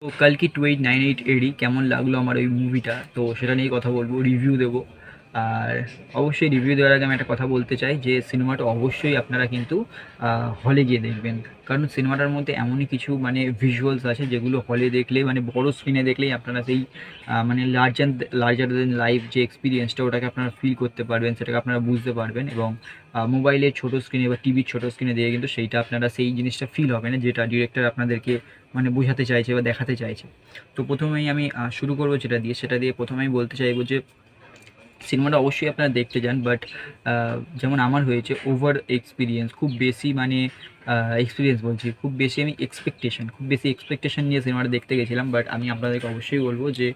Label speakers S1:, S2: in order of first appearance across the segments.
S1: তো কালকি 2898 এডি কেমন লাগলো আমার ওই মুভিটা, তো সেটা নিয়েই কথা বলবো, রিভিউ দেবো। আর অবশ্যই রিভিউ দেওয়ার আগে আমি একটা কথা বলতে চাই যে সিনেমাটা অবশ্যই আপনারা কিন্তু হলে গিয়ে দেখবেন। কারণ সিনেমাটার মধ্যে এমনই কিছু মানে ভিজুয়ালস আছে যেগুলো হলে দেখলে মানে বড় স্ক্রিনে দেখলেই আপনারা সেই মানে লার্জার দেন লাইফ যে এক্সপিরিয়েন্সটা ওটাকে আপনারা ফিল করতে পারবেন, সেটাকে আপনারা বুঝতে পারবেন। এবং মোবাইলের ছোটো স্ক্রিনে বা টিভির ছোটো স্ক্রিনে দিয়ে কিন্তু সেইটা আপনারা সেই জিনিসটা ফিল হবে না যেটা ডিরেক্টর আপনাদেরকে মানে বোঝাতে চাইছে বা দেখাতে চাইছে। তো প্রথমেই আমি শুরু করবো সেটা দিয়ে প্রথমেই বলতে চাইবো যে সিনেমাটা অবশ্যই আপনারা দেখতে যান, বাট যেমন আমার হয়েছে ওভার এক্সপিরিয়েন্স খুব বেশি, মানে এক্সপিরিয়েন্স বলছি, খুব বেশি এক্সপেকটেশন নিয়ে সিনেমাটা দেখতে গেছিলাম। বাট আমি আপনাদেরকে অবশ্যই বলবো যে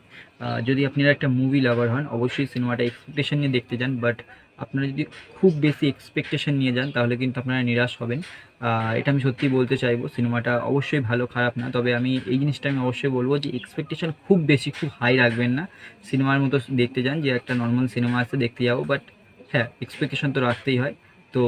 S1: যদি আপনারা একটা মুভি লাভার হন অবশ্যই সিনেমাটা এক্সপেকটেশন নিয়ে দেখতে যান। বাট আপনারা যদি খুব বেশি এক্সপেকটেশন নিয়ে যান তাহলে কিন্তু আপনারা নিরাশ হবেন। এটা আমি সত্যিই বলতে চাইবো, সিনেমাটা অবশ্যই ভালো, খারাপ না। তবে আমি এই জিনিসটা আমি অবশ্যই বলবো যে এক্সপেকটেশন খুব বেশি, খুব হাই রাখবেন না। সিনেমার মতো দেখতে যান, যে একটা নর্মাল সিনেমা আছে দেখতে যাবো, বাট হ্যাঁ এক্সপেকটেশন তো রাখতেই হয়। তো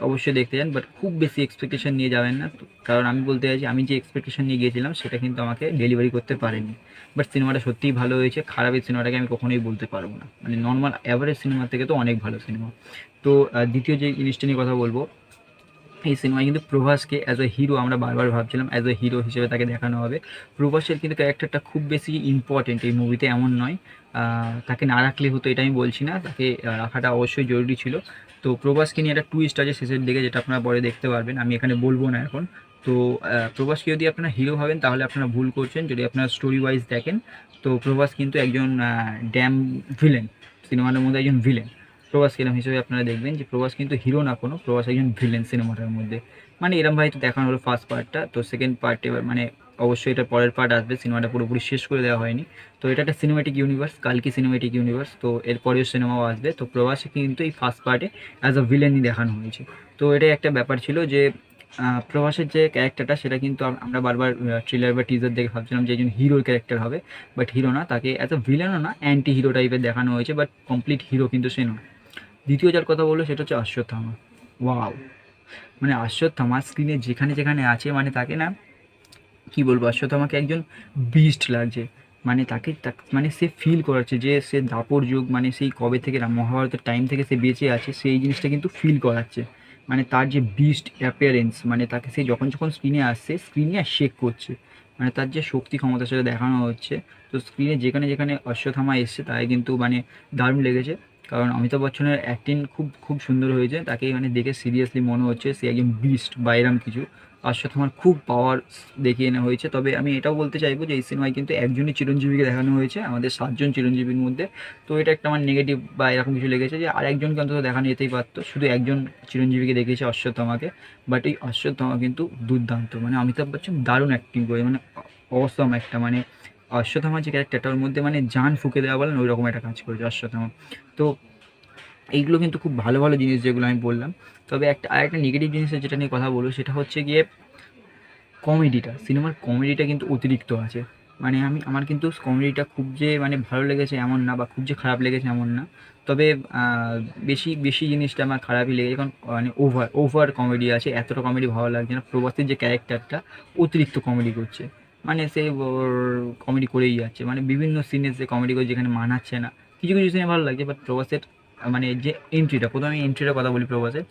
S1: অবশ্যই দেখতে যান, বাট খুব বেশি এক্সপেকটেশন নিয়ে যাবেন না। কারণ আমি বলতে চাইছি আমি যে এক্সপেকটেশন নিয়ে গিয়েছিলাম সেটা কিন্তু আমাকে ডেলিভারি করতে পারেনি। বাট সিনেমাটা সত্যিই ভালো হয়েছে, খারাপের সিনেমাটাকে আমি কখনোই বলতে পারবো না। মানে নর্মাল অ্যাভারেজ সিনেমা থেকে তো অনেক ভালো সিনেমা। তো দ্বিতীয় যে জিনিসটা নিয়ে কথা বলবো, এই সিনেমায় কিন্তু প্রভাসকে অ্যাজ এ হিরো আমরা বারবার ভাবছিলাম, অ্যাজ এ হিরো হিসেবে তাকে দেখানো হবে। প্রভাসের কিন্তু ক্যারেক্টারটা খুব বেশি ইম্পর্টেন্ট এই মুভিতে, এমন নয়। তাকে না রাখলে হতো এটা আমি বলছি না, তাকে রাখাটা অবশ্যই জরুরি ছিল। তো প্রভাসকে নিয়ে একটা টুইস্ট আছে শেষের দিকে, যেটা আপনারা পরে দেখতে পারবেন, আমি এখানে বলবো না এখন। তো প্রভাসকে যদি আপনারা হিরো ভাবেন তাহলে আপনারা ভুল করছেন। যদি আপনারা স্টোরি ওয়াইজ দেখেন তো প্রভাস কিন্তু একজন ড্যাম ভিলেন, সিনেমার মধ্যে একজন ভিলেন। প্রভাস কিরম হিসেবে আপনারা দেখবেন যে প্রভাস কিন্তু হিরো না কোনো, প্রভাস একজন ভিলেন সিনেমাটার মধ্যে। মানে এরমভাবে তো দেখানো হলো ফার্স্ট পার্টটা, তো সেকেন্ড পার্ট এবার মানে অবশ্যই এটা পরের পার্ট আসবে, সিনেমাটা পুরোপুরি শেষ করে দেওয়া হয়নি। তো এটা একটা সিনেমেটিক ইউনিভার্স, কালকি সিনেমেটিক ইউনিভার্স, তো এরপরেও সিনেমাও আসবে। তো প্রভাসে কিন্তু এই ফার্স্ট পার্টে অ্যাজ আ ভিলেনই দেখানো হয়েছে। তো এটাই একটা ব্যাপার ছিল যে প্রভাসের যে ক্যারেক্টারটা সেটা কিন্তু আমরা বারবার ট্রেলার বা টিজার দেখে ভাবছিলাম যে একজন হিরোর ক্যারেক্টার হবে, বাট হিরো না, তাকে এত ভিলেনও না, অ্যান্টি হিরো টাইপের দেখানো হয়েছে, বাট কমপ্লিট হিরো কিন্তু সে নয়। দ্বিতীয় যার কথা বললো সেটা হচ্ছে অশ্বত্থামা। ওয়াও, মানে অশ্বত্থামা স্ক্রিনে যেখানে যেখানে আছে মানে তাকে না কী বলবো, অশ্বত্থামাকে একজন বিস্ট লাগছে। মানে মানে সে ফিল করাচ্ছে যে সে দাপর যুগ, মানে সেই কবে থেকে মহাভারতের টাইম থেকে সে বেঁচে আছে সেই জিনিসটা কিন্তু ফিল করাচ্ছে। মানে তার যে বিস্ট অ্যাপিয়ারেন্স, মানে তাকে সে যখন যখন স্ক্রিনে আসছে স্ক্রিনে আর শেক করছে, মানে তার যে শক্তি ক্ষমতা সেটা দেখানো হচ্ছে। তো স্ক্রিনে যেখানে যেখানে অশ্বত্থামা এসছে তাই কিন্তু মানে দারুণ লেগেছে। কারণ অমিতাভ বচ্চনের অ্যাক্টিং খুব খুব সুন্দর হয়েছে, তাকে মানে দেখে সিরিয়াসলি মনে হচ্ছে সে একজন বিস্ট বা এরম কিছু। অশ্বত্থামার খুব পাওয়ার দেখিয়ে নেওয়া হয়েছে। তবে আমি এটাও বলতে চাইবো যে এই সিনেমায় কিন্তু একজনই চিরঞ্জীবীকে দেখানো হয়েছে আমাদের 7জন চিরঞ্জীবীর মধ্যে। তো এটা একটা আমার নেগেটিভ বা এরকম কিছু লেগেছে যে আর একজনকে অন্তত দেখানো যেতেই পারতো, শুধু একজন চিরঞ্জীবীকে দেখিয়েছে অশ্বত্থামাকে। বাট এই অশ্বত্থামা কিন্তু দুর্দান্ত, মানে অমিতাভ বচ্চন দারুণ অ্যাক্টিং করে, মানে অসম একটা, মানে অশ্বত্থামার যে ক্যারেক্টারটা ওর মধ্যে মানে জান ফুঁকে দেওয়া বলেন ওই রকম একটা কাজ করেছে অশ্বত্থামা। তো এইগুলো কিন্তু খুব ভালো ভালো জিনিস যেগুলো আমি বললাম। তবে আরেকটা নেগেটিভ জিনিসের যেটা নিয়ে কথা বলবো সেটা হচ্ছে গিয়ে কমেডিটা, সিনেমার কমেডিটা কিন্তু অতিরিক্ত আছে। মানে আমার কিন্তু কমেডিটা খুব যে মানে ভালো লেগেছে এমন না, বা খুব যে খারাপ লেগেছে এমন না। তবে বেশি বেশি জিনিসটা আমার খারাপই লেগেছে, কারণ মানে ওভার কমেডি আছে, এতটা কমেডি ভালো লাগছে না। প্রবাসীর যে ক্যারেক্টারটা অতিরিক্ত কমেডি করছে, মানে সে ওর কমেডি করেই যাচ্ছে, মানে বিভিন্ন সিনে সে কমেডি করে যেখানে মানাচ্ছে না। কিছু কিছু সিনে ভালো লাগছে, বাট প্রবাসের মানে যে এন্ট্রিটা, প্রথমে আমি এন্ট্রিটার কথা বলি। প্রবাসের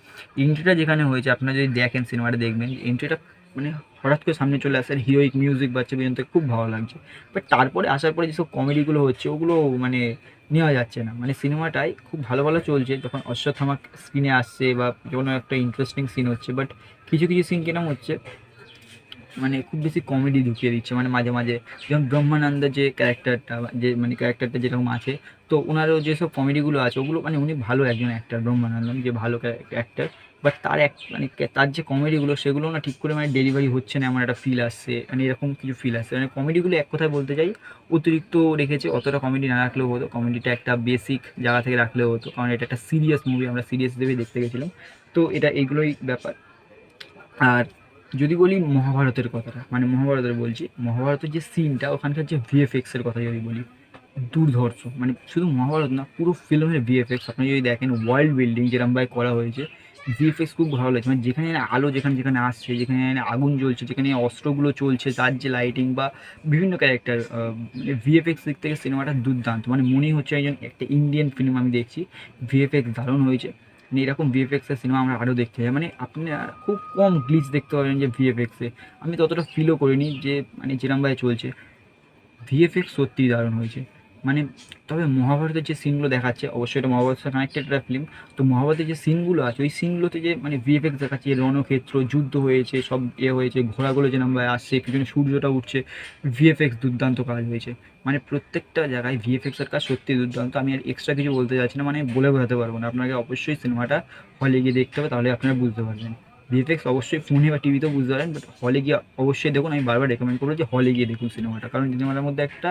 S1: এন্ট্রিটা যেখানে হয়েছে আপনারা যদি দেখেন সিনেমাটা দেখবেন এন্ট্রিটা মানে হঠাৎ করে সামনে চলে আসে আর হিরোইক মিউজিক বাজছে পর্যন্ত খুব ভালো লাগছে। বাট তারপরে আসার পরে যেসব কমেডিগুলো হচ্ছে ওগুলো মানে নেওয়া যাচ্ছে না। মানে সিনেমাটাই খুব ভালো ভালো চলছে যখন অশ্বত্থামা স্ক্রিনে আসছে বা কোনো একটা ইন্টারেস্টিং সিন হচ্ছে, বাট কিছু কিছু সিন কিরম হচ্ছে মানে খুব বেশি কমেডি ঢুকিয়ে দিচ্ছে মানে মাঝে মাঝে। যেমন ব্রহ্মানন্দের যে ক্যারেক্টারটা, যে মানে ক্যারেক্টারটা যেরকম আছে, তো ওনারও যেসব কমেডিগুলো আছে ওগুলো মানে উনি ভালো একজন অ্যাক্টার, ব্রহ্মানন্দন যে ভালো অ্যাক্টার। বাট তার মানে তার যে কমেডিগুলো সেগুলো না ঠিক করে মানে ডেলিভারি হচ্ছে না, এমন একটা ফিল আসছে, মানে এরকম কিছু ফিল আসছে। মানে কমেডিগুলো এক কথায় বলতে চাই অতিরিক্ত রেখেছে, অতটা কমেডি না রাখলেও হতো, কমেডিটা একটা বেসিক জায়গা থেকে রাখলেও হতো, কারণ এটা একটা সিরিয়াস মুভি, আমরা সিরিয়াস হিসেবেই দেখতে গেছিলাম। তো এইগুলোই ব্যাপার। আর যদি বলি মহাভারতের কথাটা, মানে মহাভারতের বলছি, মহাভারতের যে সিনটা ওখানকার যে ভিএফএক্সের কথা যদি বলি, দুর্ধর্ষ। মানে শুধু মহাভারত না পুরো ফিল্মের ভিএফএক্স আপনি যদি দেখেন ওয়ার্ল্ড বিল্ডিং যেরকমভাবে করা হয়েছে, ভিএফএক্স খুব ভালো লাগছে, মানে যেখানে আলো যেখানে যেখানে আসছে, যেখানে আগুন জ্বলছে, যেখানে অস্ত্রগুলো চলছে, তার যে লাইটিং বা বিভিন্ন ক্যারেক্টার, ভিএফএক্স দিক থেকে সিনেমাটা দুর্দান্ত, মানে মনেই হচ্ছে একজন একটা ইন্ডিয়ান ফিল্ম আমি দেখছি। ভিএফএক্স দারুণ হয়েছে, মানে এরকম ভিএফএক্সের সিনেমা আমরা আরও দেখতে চাই। মানে আপনি খুব কম গ্লিচ দেখতে পাবেন যে ভিএফএক্সে, আমি ততটা ফিলও করিনি যে মানে যেরমভাবে চলছে। ভিএফএক্স সত্যিই দারুণ হয়েছে। মানে তবে মহাভারতের যে সিনগুলো দেখাচ্ছে, অবশ্যই এটা মহাভারতের সাথে কানেক্টেড একটা ফিল্ম। তো মহাভারতের যে সিনগুলো আছে, ওই সিনগুলোতে যে মানে ভিএফএক্স দেখাচ্ছে, রণক্ষেত্র, যুদ্ধ হয়েছে, সব হয়েছে, ঘোড়াগুলো যে নাম্বারে আসছে, পিছনে সূর্যটা উঠছে, ভিএফএক্স দুর্দান্ত কাজ হয়েছে। মানে প্রত্যেকটা জায়গায় ভিএফএক্সের কাজ সত্যি দুর্দান্ত। আমি আর এক্সট্রা কিছু বলতে চাচ্ছি না, মানে বলে বোঝাতে পারবো না। আপনাকে অবশ্যই সিনেমাটা হলে গিয়ে দেখতে হবে, তাহলে আপনারা বুঝতে পারবেন। ভিএফএক্স অবশ্যই ফোনে বা টিভিতেও বুঝতে পারেন, বাট হলে গিয়ে অবশ্যই দেখুন। আমি বারবার রেকমেন্ড করবো যে হলে গিয়ে দেখুন সিনেমাটা, কারণ সিনেমাটার মধ্যে একটা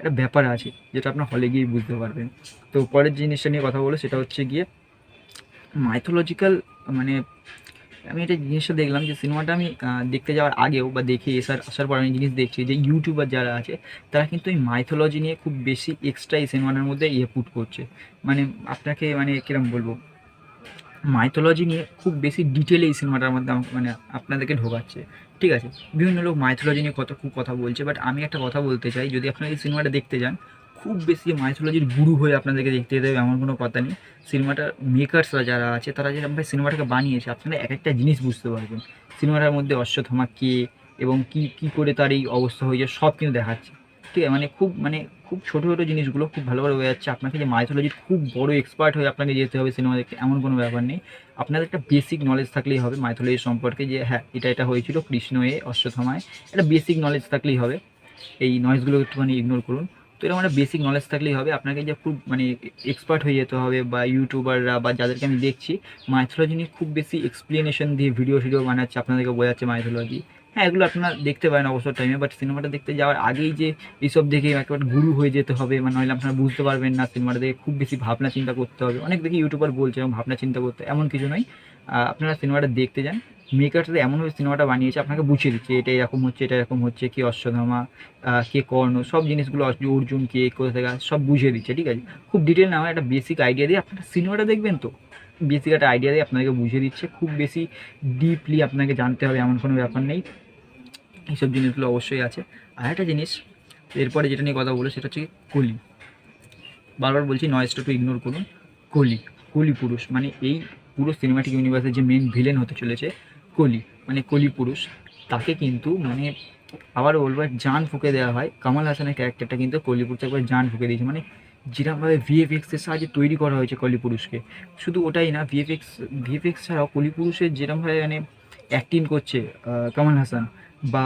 S1: একটা ব্যাপার আছে যেটা আপনার হলে গিয়ে বুঝতে পারবেন। তো পরের জিনিসটা নিয়ে কথা বলো, সেটা হচ্ছে গিয়ে মাইথোলজিক্যাল। মানে আমি একটা জিনিসটা দেখলাম যে সিনেমাটা আমি দেখতে যাওয়ার আগেও বা দেখে আসার পর আমি জিনিস দেখছি যে ইউটিউবার যারা আছে তারা কিন্তু এই মাইথোলজি নিয়ে খুব বেশি এক্সট্রা এই সিনেমাটার মধ্যে পুট করছে। মানে আপনাকে মানে কিরম বলবো, মাইথোলজি নিয়ে খুব বেশি ডিটেলে এই সিনেমাটার মধ্যে মানে আপনাদেরকে ঢোকাচ্ছে। ঠিক আছে, বিভিন্ন লোক মাইথোলজি নিয়ে খুব কথা বলছে, বাট আমি একটা কথা বলতে চাই, যদি আপনারা এই সিনেমাটা দেখতে যান, খুব বেশি মাইথোলজির গুরু হয়ে আপনাদেরকে দেখতে যেতে হবে এমন কোনো কথা নেই। সিনেমাটার মেকার্সরা যারা আছে, তারা যেরকমভাবে সিনেমাটাকে বানিয়েছে, আপনারা এক একটা জিনিস বুঝতে পারবেন। সিনেমাটার মধ্যে অশ্বত্থামা কে এবং কী কী করে তার এই অবস্থা হয়েছে, সব কিন্তু দেখাচ্ছে। ঠিক আছে, মানে খুব ছোটো ছোটো জিনিসগুলো খুব ভালোভাবে বোঝা যাচ্ছে। আপনাকে যে মাইথোলজির খুব বড় এক্সপার্ট হয়ে আপনাকে যেতে হবে সিনেমা দেখতে, এমন কোনো ব্যাপার নেই। আপনাদের একটা বেসিক নলেজ থাকলেই হবে মাইথোলজি সম্পর্কে, যে হ্যাঁ এটা হয়েছিল কৃষ্ণ অশ্বত্থামায়, একটা বেসিক নলেজ থাকলেই হবে। এই নয়েজগুলো একটুখানি ইগনোর করুন। তো এরকম একটা বেসিক নলেজ থাকলেই হবে। আপনাকে যে খুব মানে এক্সপার্ট হয়ে যেতে হবে, বা ইউটিউবাররা বা যাদেরকে আমি দেখছি মাইথোলজি নিয়ে খুব বেশি এক্সপ্লেনেশন দিয়ে ভিডিও বানাচ্ছে, আপনাদেরকে বোঝাচ্ছে মাইথোলজি, হ্যাঁ এগুলো আপনারা দেখতে পারেন অবসর টাইমে। বাট সিনেমাটা দেখতে যাওয়ার আগেই যে এইসব দেখে একেবারে গুরু হয়ে যেতে হবে, মানে নইলে আপনারা বুঝতে পারবেন না। সিনেমাটা দেখে খুব বেশি ভাবনা চিন্তা করতে হবে, অনেক দেখি ইউটিউবার বলছে এবং ভাবনা চিন্তা করতে, এমন কিছু নয়। আপনারা সিনেমাটা দেখতে যান। মেকার্সরা এমনভাবে সিনেমাটা বানিয়েছে, আপনাকে বুঝিয়ে দিচ্ছে এটা এরকম হচ্ছে, এটা এরকম হচ্ছে, কে অশ্বত্থামা, কে কর্ণ, সব জিনিসগুলো, অর্জুন কে, কোথা থেকে সব বুঝিয়ে দিচ্ছে। ঠিক আছে, খুব ডিটেল না হয়, একটা বেসিক আইডিয়া দিয়ে আপনারা সিনেমাটা দেখবেন। তো বেসিক একটা আইডিয়া দিয়ে আপনাকে বুঝিয়ে দিচ্ছে, খুব বেশি ডিপলি আপনাকে জানতে হবে এমন কোনো ব্যাপার নেই। এইসব জিনিসগুলো অবশ্যই আছে। আর একটা জিনিস, এরপরে যেটা নিয়ে কথা বলবো সেটা হচ্ছে কলি। বারবার বলছি নয়েজটা একটু ইগনোর করুন। কলি, কলি পুরুষ, মানে এই পুরো সিনেমাটিক ইউনিভার্সের যে মেন ভিলেন হতে চলেছে কলি, মানে কলি পুরুষ, তাকে কিন্তু মানে আবার বলবো জান ফুঁকে দেওয়া হয়। কামাল হাসানের ক্যারেক্টারটা কিন্তু কলি পুরুষ একবার জান ফুঁকে দিয়েছে। মানে যেরকমভাবে ভিএফএক্সের সাহায্যে তৈরি করা হয়েছে কলি পুরুষকে, শুধু ওটাই না, ভিএফএক্স ছাড়াও কলি পুরুষের যেরকমভাবে মানে অ্যাক্টিং করছে কামাল হাসান, বা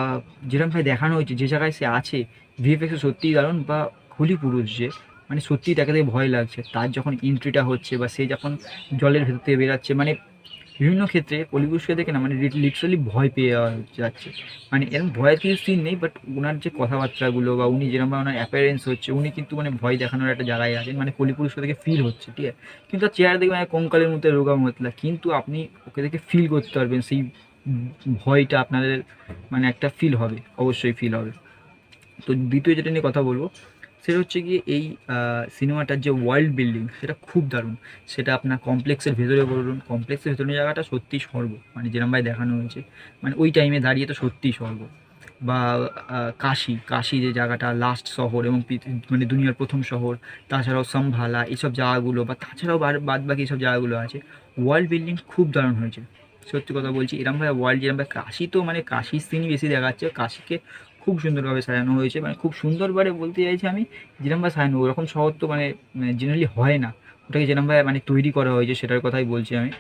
S1: যেরকমভাবে দেখানো হয়েছে যে জায়গায় সে আছে, ভিএফএক্সে সত্যিই দারুণ। বা কলি পুরুষ যে মানে সত্যিই তাকে দেখে ভয় লাগছে, তার যখন এন্ট্রিটা হচ্ছে বা সে যখন জলের ভেতর থেকে বেরাচ্ছে, মানে বিভিন্ন ক্ষেত্রে কলিপুরুষকে দেখে না মানে লিটারালি ভয় পেয়ে যাওয়া যাচ্ছে। মানে এরকম ভয়ের কিছু সিন নেই, বাট ওনার যে কথাবার্তাগুলো বা উনি যেরকম ওনার অ্যাপিয়ারেন্স হচ্ছে, উনি কিন্তু মানে ভয় দেখানোর একটা জায়গায় আছেন, মানে কলিপুরুষকে দেখে ফিল হচ্ছে। ঠিক আছে, কিন্তু তার চেহারা দেখবে মানে কঙ্কালের মধ্যে রোগা মতলা, কিন্তু আপনি ওকে দেখে ফিল করতে পারবেন সেই ভয়টা আপনাদের, মানে একটা ফিল হবে, অবশ্যই ফিল হবে। তো দ্বিতীয় যেটা নিয়ে কথা বলবো সেটা হচ্ছে গিয়ে এই সিনেমাটার যে ওয়ার্ল্ড বিল্ডিং সেটা খুব দারুণ। সেটা আপনার কমপ্লেক্সের ভেতরে বলুন, কমপ্লেক্সের ভেতরের জায়গাটা সত্যিই স্বর্গ, মানে যেরকমভাবে দেখানো হয়েছে, মানে ওই টাইমে দাঁড়িয়ে তো সত্যিই স্বর্গ। বা কাশি যে জায়গাটা লাস্ট শহর এবং মানে দুনিয়ার প্রথম শহর, তাছাড়াও সম্ভালা, এইসব জায়গাগুলো, বা তাছাড়াও বাদ বাকি এইসব জায়গাগুলো আছে, ওয়ার্ল্ড বিল্ডিং খুব দারুণ হয়েছে। সত্যি কথা বলছি, এরমভাবে ওয়ার্ল্ড যেরমভাবে কাশি, তো মানে কাশির সিনই বেশি দেখাচ্ছে, কাশিকে খুব সুন্দরভাবে সাজানো হয়েছে, মানে খুব সুন্দরভাবে বলতে চাইছি আমি, যেরকমভাবে সাজানো ওরকম শহর তো মানে জেনারেলি হয় না। ওটাকে যেরকমভাবে মানে তৈরি করা হয়েছে সেটার কথাই বলছি আমি,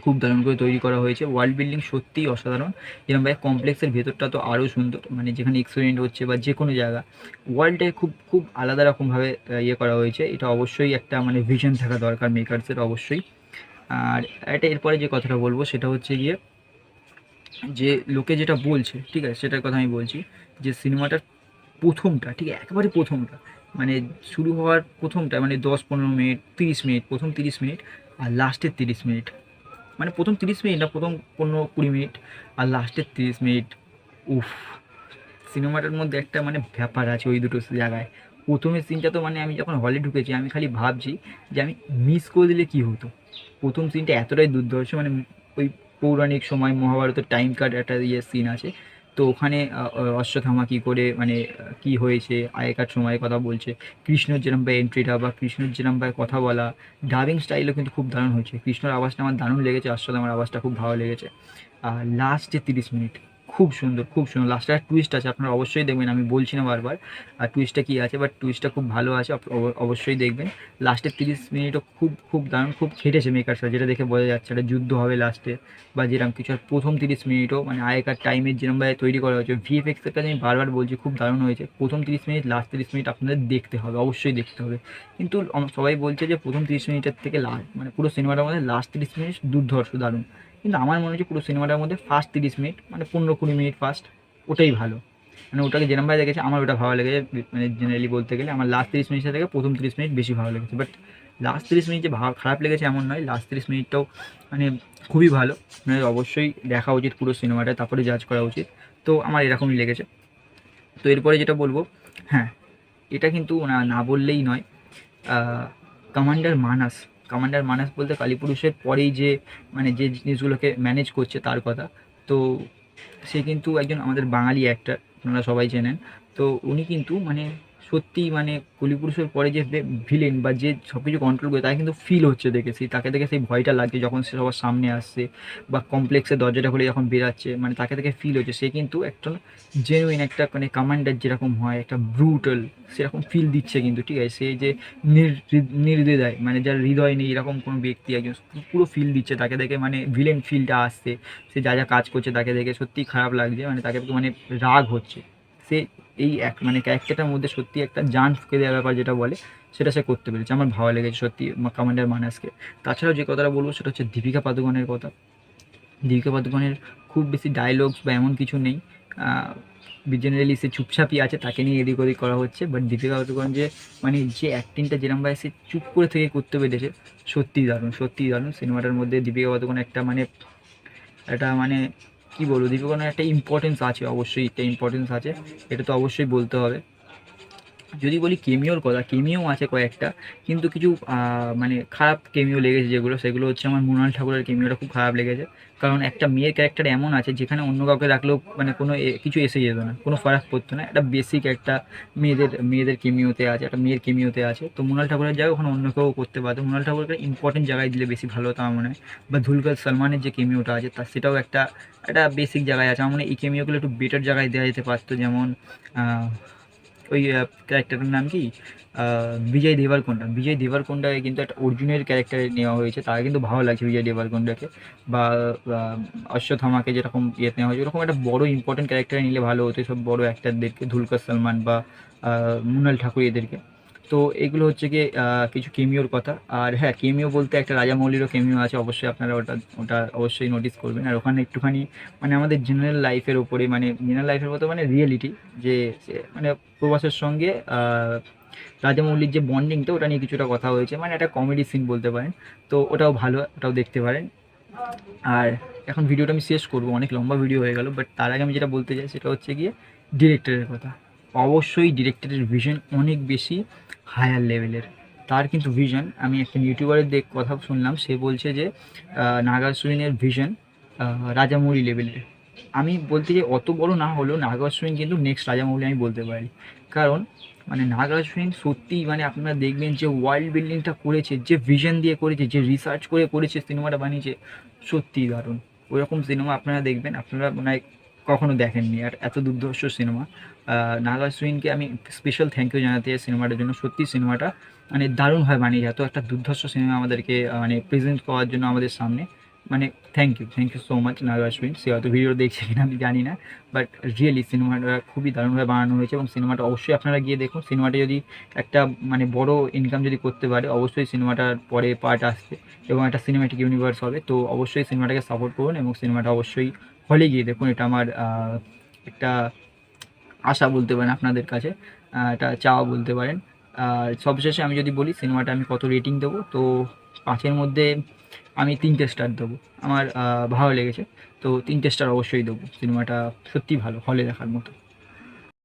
S1: খুব দারুণ করে তৈরি করা হয়েছে। ওয়ার্ল্ড বিল্ডিং সত্যিই অসাধারণ। যেরকমভাবে কমপ্লেক্সের ভেতরটা তো আরও সুন্দর, মানে যেখানে এক্সপেরিমেন্ট হচ্ছে বা যে কোনো জায়গা, ওয়ার্ল্ডে খুব খুব আলাদা রকমভাবে করা হয়েছে। এটা অবশ্যই একটা মানে ভিশন থাকা দরকার মেকার্সের, অবশ্যই। আর এটা এরপরে যে কথাটা বলবো সেটা হচ্ছে গিয়ে যে লোকে যেটা বলছে, ঠিক আছে, সেটার কথা আমি বলছি, যে সিনেমাটার প্রথমটা, ঠিক আছে, একেবারে প্রথমটা, মানে শুরু হওয়ার প্রথমটা মানে 10-15 মিনিট, 30 মিনিট, প্রথম 30 মিনিট আর লাস্টের 30 মিনিট, মানে প্রথম 30 মিনিট না, প্রথম 15-20 মিনিট আর লাস্টের 30 মিনিট, উফ, সিনেমাটার মধ্যে একটা মানে ব্যাপার আছে ওই দুটো জায়গায়। প্রথমের সিনটা তো মানে আমি যখন হলে ঢুকেছি আমি খালি ভাবছি যে আমি মিস করে দিলে কী হতো, প্রথম সিনটা এতটাই দুর্ধর্ষ, মানে ওই পৌরাণিক সময় মহাভারতের টাইম কার্ড একটা সিন আছে, তো ওখানে অশ্বত্থামা কী করে মানে কী হয়েছে আগেকার সময়ের কথা বলছে, কৃষ্ণর যেরমভাবে এন্ট্রিটা বা কৃষ্ণর যেরমভাবে কথা বলা, ডাবিং স্টাইলও কিন্তু খুব দারুণ হয়েছে। কৃষ্ণর আওয়াজটা আমার দারুণ লেগেছে, অশ্বত্থামার আওয়াজটা খুব ভালো লেগেছে। আর লাস্ট যে 30 মিনিট খুব সুন্দর, খুব সুন্দর। লাস্টে একটা টুইস্ট আছে, আপনারা অবশ্যই দেখবেন, আমি বলছি না বারবার আর টুইস্টটা কী আছে, বাট টুইস্টটা খুব ভালো আছে, অবশ্যই দেখবেন। লাস্টের 30 মিনিটও খুব খুব দারুণ, খুব খেটেছে মেকার্সরা, যেটা দেখে বোঝা যাচ্ছে একটা যুদ্ধ হবে লাস্টে বা যেরকম কিছু। আর প্রথম 30 মিনিটও মানে আগেকার টাইমের যেরকমভাবে তৈরি করা হয়েছে, ভিএফএক্সের কাছে আমি বারবার বলছি খুব দারুণ হয়েছে। প্রথম 30 মিনিট, লাস্ট 30 মিনিট আপনাদের দেখতে হবে, অবশ্যই দেখতে হবে। কিন্তু সবাই বলছে যে প্রথম 30 মিনিটের থেকে লাস্ট মানে পুরো সিনেমাটার মধ্যে লাস্ট 30 মিনিট দুর্ধর্ষ দারুণ, কিন্তু আমার মনে হচ্ছে পুরো সিনেমাটার মধ্যে ফার্স্ট 30 মিনিট মানে 15-20 মিনিট ফার্স্ট, ওটাই ভালো। মানে ওটাকে যেরমভাবে দেখেছে আমার ওটা ভালো লেগেছে, মানে জেনারেলি বলতে গেলে আমার লাস্ট 30 মিনিটের থেকে প্রথম 30 মিনিট বেশি ভালো লেগেছে। বাট লাস্ট 30 মিনিট যে খারাপ লেগেছে এমন নয়, লাস্ট 30 মিনিটটাও মানে খুবই ভালো। মানে অবশ্যই দেখা উচিত পুরো সিনেমাটা, তারপরে জাজ করা উচিত। তো আমার এরকমই লেগেছে। তো এরপরে যেটা বলবো, হ্যাঁ এটা কিন্তু না না বললেই নয়, কমান্ডার মানাস। কমান্ডার মানাস বলতে কালীপুরুষের পরেই যে মানে যে জিনিসগুলোকে ম্যানেজ করছে তার কথা। তো সে কিন্তু একজন আমাদের বাঙালি অ্যাক্টর, আপনারা সবাই চেনেন। তো উনি কিন্তু মানে সত্যিই মানে কলিপুরুষের পরে যে ভিলেন বা যে সব কিছু কন্ট্রোল করে তাকে কিন্তু ফিল হচ্ছে দেখে, তাকে দেখে সেই ভয়টা লাগছে যখন সে সবার সামনে আসছে বা কমপ্লেক্সের দরজাটা খুলে যখন বেরাচ্ছে, মানে তাকে দেখে ফিল হচ্ছে সে কিন্তু একটা জেনুইন একটা মানে কমান্ডার যেরকম হয়, একটা ব্রুটাল সেরকম ফিল দিচ্ছে কিন্তু, ঠিক আছে। সে যে নির্দ্বিধায় মানে যার হৃদয় নেই এরকম কোনো ব্যক্তি একজন পুরো ফিল দিচ্ছে তাকে দেখে, মানে ভিলেন ফিলটা আসছে। সে যা যা কাজ করছে তাকে দেখে সত্যিই খারাপ লাগছে, মানে তাকে মানে রাগ হচ্ছে। সে এই এক মানে ক্যারেক্টারটার মধ্যে সত্যি একটা জান ফুঁকে দেওয়ার ব্যাপার যেটা বলে সেটা সে করতে পেরেছে, আমার ভালো লেগেছে সত্যি কমান্ডার মানাসকে। তাছাড়াও যে কথাটা বলবো সেটা হচ্ছে দীপিকা পাদুকোনের কথা। দীপিকা পাদুকোনের খুব বেশি ডায়লগস বা এমন কিছু নেই, জেনারেলি সে চুপচাপই আছে, তাকে নিয়ে এদিক ওদিক করা হচ্ছে। বাট দীপিকা পাদুকোন যে মানে যে অ্যাক্টিংটা যেরকমভাবে সে চুপ করে থেকে করতে পেরেছে সত্যিই দারুণ, সত্যিই দারুণ। সিনেমাটার মধ্যে দীপিকা পাদুকোন একটা মানে কী বলবো, দীপিকার একটা ইম্পর্টেন্স আছে, অবশ্যই একটা ইম্পর্টেন্স আছে, এটা তো অবশ্যই বলতে হবে। যদি বলি কেমিওর কথা, কেমিও আছে কয়েকটা, কিন্তু কিছু মানে খারাপ কেমিও লেগেছে যেগুলো, সেগুলো হচ্ছে আমার মৃণাল ঠাকুরের কেমিওটা খুব খারাপ লেগেছে। কারণ একটা মেয়ের ক্যারেক্টার এমন আছে যেখানে অন্য কাউকে রাখলেও মানে কোনো কিছু এসে যেত না, কোনো ফারাক পড়তো না। একটা বেসিক একটা মেয়েদের কেমিওতে আছে, একটা মেয়ের কেমিওতে আছে। তো মৃণাল ঠাকুরের জায়গায় ওখানে অন্য কেউ করতে পারতো, মৃণাল ঠাকুরকে ইম্পর্টেন্ট জায়গায় দিলে বেশি ভালো হতো আমার মনে হয়। বা দুলকার সালমানের যে কেমিওটা আছে তার সেটাও একটা একটা বেসিক জায়গায় আছে, আমার মনে হয় এই কেমিওগুলো একটু বেটার জায়গায় দেওয়া যেতে পারতো। যেমন ওই ক্যারেক্টারটার নাম কি, বিজয় দেবরকোন্ডা। বিজয় দেবরকোন্ডাকে কিন্তু একটা অর্জুনের ক্যারেক্টারে নেওয়া হয়েছে, তাকে কিন্তু ভালো লাগছে বিজয় দেবরকোন্ডাকে। বা অশ্বত্থামাকে যেরকম নেওয়া হয়েছে ওরকম একটা বড় ইম্পর্টেন্ট ক্যারেক্টারে নিলে ভালো হতো, সব বড় অ্যাক্টারদেরকে, দুলকার সালমান বা মৃণাল ঠাকুর এদেরকে। তো এগুলো হচ্ছে গিয়ে কিছু কেমিওর কথা। আর হ্যাঁ, কেমিও বলতে একটা রাজামৌলিরও কেমিও আছে, অবশ্যই আপনারা ওটা ওটা অবশ্যই নোটিস করবেন। আর ওখানে একটুখানি মানে আমাদের জেনারেল লাইফের ওপরে, মানে জেনারেল লাইফের মতো মানে রিয়েলিটি, যে মানে প্রবাসের সঙ্গে রাজামৌলির যে বন্ডিংটা ওটা নিয়ে কিছুটা কথা হয়েছে, মানে একটা কমেডি সিন বলতে পারেন। তো ওটাও ভালো, ওটাও দেখতে পারেন। আর এখন ভিডিওটা আমি শেষ করবো, অনেক লম্বা ভিডিও হয়ে গেল, বাট তার আগে আমি যেটা বলতে চাই সেটা হচ্ছে গিয়ে ডিরেক্টরের কথা। অবশ্যই ডিরেক্টরের ভিশন অনেক বেশি হায়ার লেভেলের। তার কিন্তু ভিশন, আমি একটা ইউটিউবারের কথা শুনলাম, সে বলছে যে নাগা অশ্বিনের ভিশন রাজামৌলি লেভেলের। আমি বলতে চাই অত বড় না হলেও নাগা অশ্বিন কিন্তু নেক্সট রাজামৌলি আমি বলতে পারি। কারণ মানে নাগা অশ্বিন সত্যিই মানে আপনারা দেখবেন যে ওয়ার্ল্ড বিল্ডিংটা করেছে, যে ভিশন দিয়ে করেছে, যে রিসার্চ করে করেছে, সিনেমাটা বানিয়েছে, সত্যিই দারুণ। ওইরকম সিনেমা আপনারা দেখবেন, আপনারা মনে হয় কখনো দেখেননি। আর এত দুর্ধর্ষ সিনেমা, নাগা অশ্বিনকে আমি স্পেশাল থ্যাংক ইউ জানাতে চাই সিনেমাটার জন্য। সত্যি সিনেমাটা মানে দারুণভাবে বানিয়েছে, এত একটা দুর্ধর্ষ সিনেমা আমাদেরকে মানে প্রেজেন্ট করার জন্য আমাদের সামনে। মানে thank you so much Naga Ashwin. সে হয়তো ভিডিও দেখছে কিনা আমি জানি না, বাট রিয়েলি সিনেমাটা খুবই দারুণভাবে বানানো হয়েছে এবং সিনেমাটা অবশ্যই আপনারা গিয়ে দেখুন। সিনেমাটা যদি একটা মানে বড় ইনকাম যদি করতে পারে, অবশ্যই সিনেমাটার পরে পার্ট আসবে এবং একটা সিনেম্যাটিক ইউনিভার্স হবে। তো অবশ্যই সিনেমাটাকে সাপোর্ট করুন এবং সিনেমাটা অবশ্যই হলে গিয়ে দেখুন। এটা আমার একটা আশা বলতে পারেন আপনাদের কাছে, একটা চাওয়া বলতে পারেন। আর সবশেষে আমি যদি বলি সিনেমাটা আমি কত রেটিং দেবো, তো 5-এর মধ্যে আমি 3টে স্টার দেবো। আমার ভালো লেগেছে, তো 3টে স্টার অবশ্যই দেবো। সিনেমাটা সত্যিই ভালো, হলে দেখার মতো।